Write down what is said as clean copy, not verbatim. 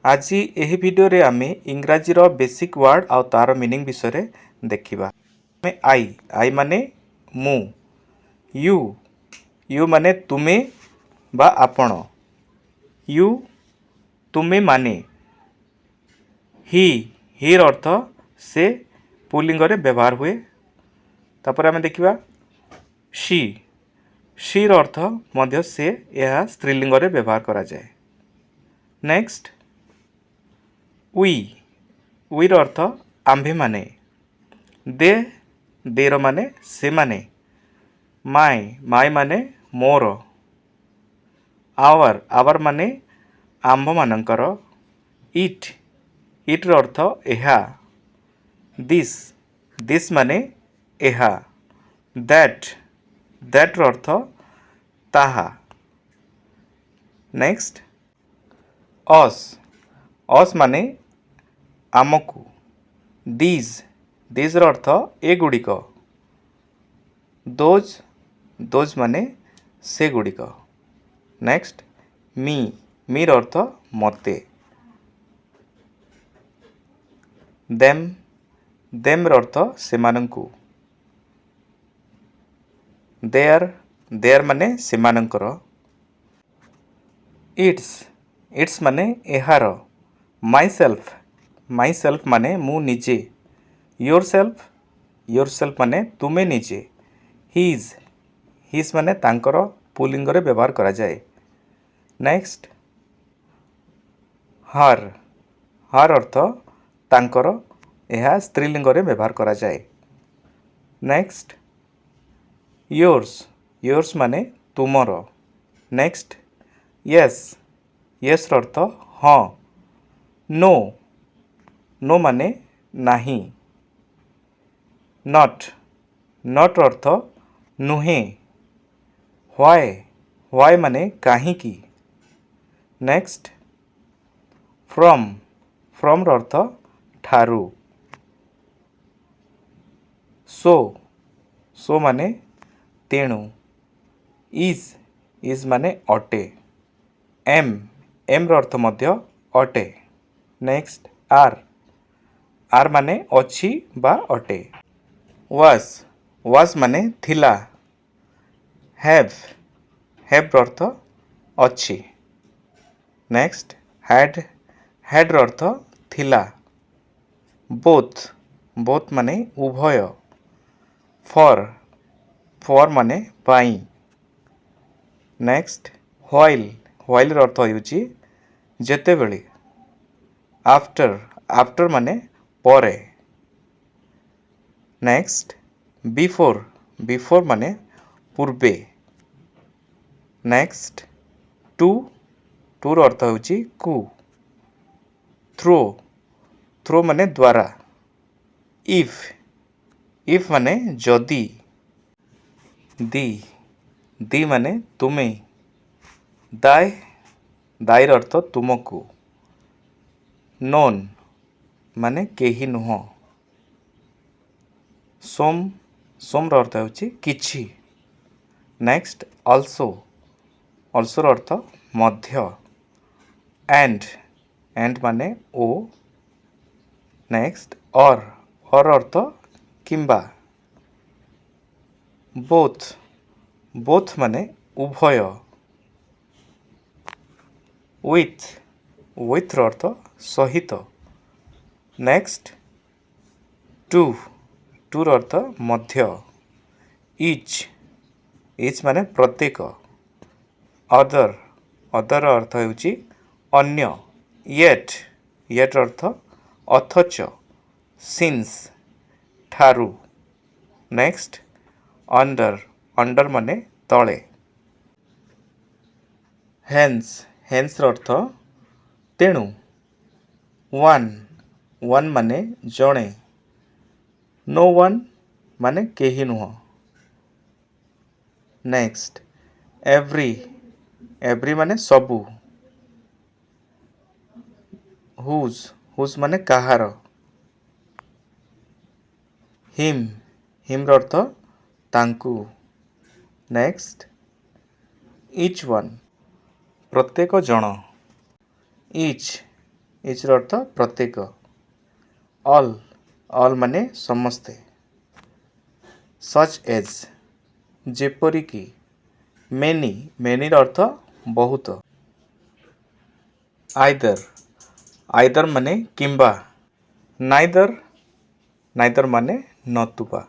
आज यही वीडियो रे आमे इंग्राजी रो बेसिक वर्ड आउ तार मीनिंग विषय देखिबा। आई आई माने मु, यू यू माने तुमे बा आपण, यू तुमे माने, ही हीर अर्थ से पुलिंग रे व्यवहार हुए। तापर आमे देखिबा शी शीर अर्थ मध्य से यह स्त्रीलिंग रे व्यवहार करा जाए। नेक्स्ट वी वीर अर्थ आम्भे माने, दे देर माने से माने, माय माय माने मोर, आवर आवर माने आम्भ मानकर, इट इट अर्थ एहा, दिस दिस माने एहा, दैट दैट अर्थ ताहा। नेक्स्ट अस अस माने आमकु, दिज दिज अर्थ एगुड़िक, दोज दोज माने से गुड़िक। नेक्स्ट मी मीर अर्थ मते, देम देम अर्थ सेमानंकु, देयर देयर माने सेमानंकर, इट्स इट्स माने एहार, माई सेल्फ माने मु निजे, योर सेल्फ माने तुमे निजे, हिज हिज माने तांकर पुलिंग रे व्यवहार करा जाए। नेक्स्ट हर हर अर्थ तांकर यह स्त्रीलिंग रे व्यवहार करा जाए। नेक्स्ट योर्स योर्स माने तुमर। नेक्स्ट यस यस अर्थ हाँ, नो नो माने नाही, नॉट नॉट अर्थ नुहे, व्हाई माने काहे की। नेक्स्ट फ्रॉम अर्थ ठारू, सो माने तेणु, इज माने अटे, एम अर्थ मध्य अटे। नेक्स्ट आर माने अछि बा अटे, वाज माने थिला, हैव अर्थ अछि। नेक्स्ट हैड अर्थ थिला, बोथ माने उभय, फॉर माने पाई। नेक्स्ट व्हाइल अर्थ होउची जेतेबेले, आफ्टर माने परे। नेक्स्ट बिफोर माने पूर्वे। नेक्स्ट टूर अर्थ होउची कु, थ्रो माने द्वारा, इफ माने जदि, दी माने तुमे, दायर अर्थ तुमको, नोन माने केही नुह, सोम अर्थ होउची किछि। Next also earth Madhya, and माने ओ। नेक्स्ट और अर्थ किंबा, बोथ माने उभय, विथ अर्थ सहित। नेक्स्ट टूर अर्थ मध्य, इच माने प्रत्येक, अदर अर्थ होउची अन्य, येट अर्थ अथच, सिंस ठारू। नेक्स्ट अंडर माने तले, हेन्स अर्थ तेणु, वन माने जणे, नो वन माने केही नुह। नेक्स्ट एवरी माने सबु, हुज माने काहार, हिम अर्थ तांकु। नेक्स्ट इच वन प्रत्येक जन, ଇଚ୍ର ଅର୍ଥ ପ୍ରତ୍ୟେକ। ଅଲ୍ ମାନେ ସମସ୍ତେ। ସଚ୍ ଏଜ୍ ଯେପରିକି। ମେନିର ଅର୍ଥ ବହୁତ। ଆଇଦର ମାନେ କିମ୍ବା। ନାଇଦର ମାନେ ନତୁବା।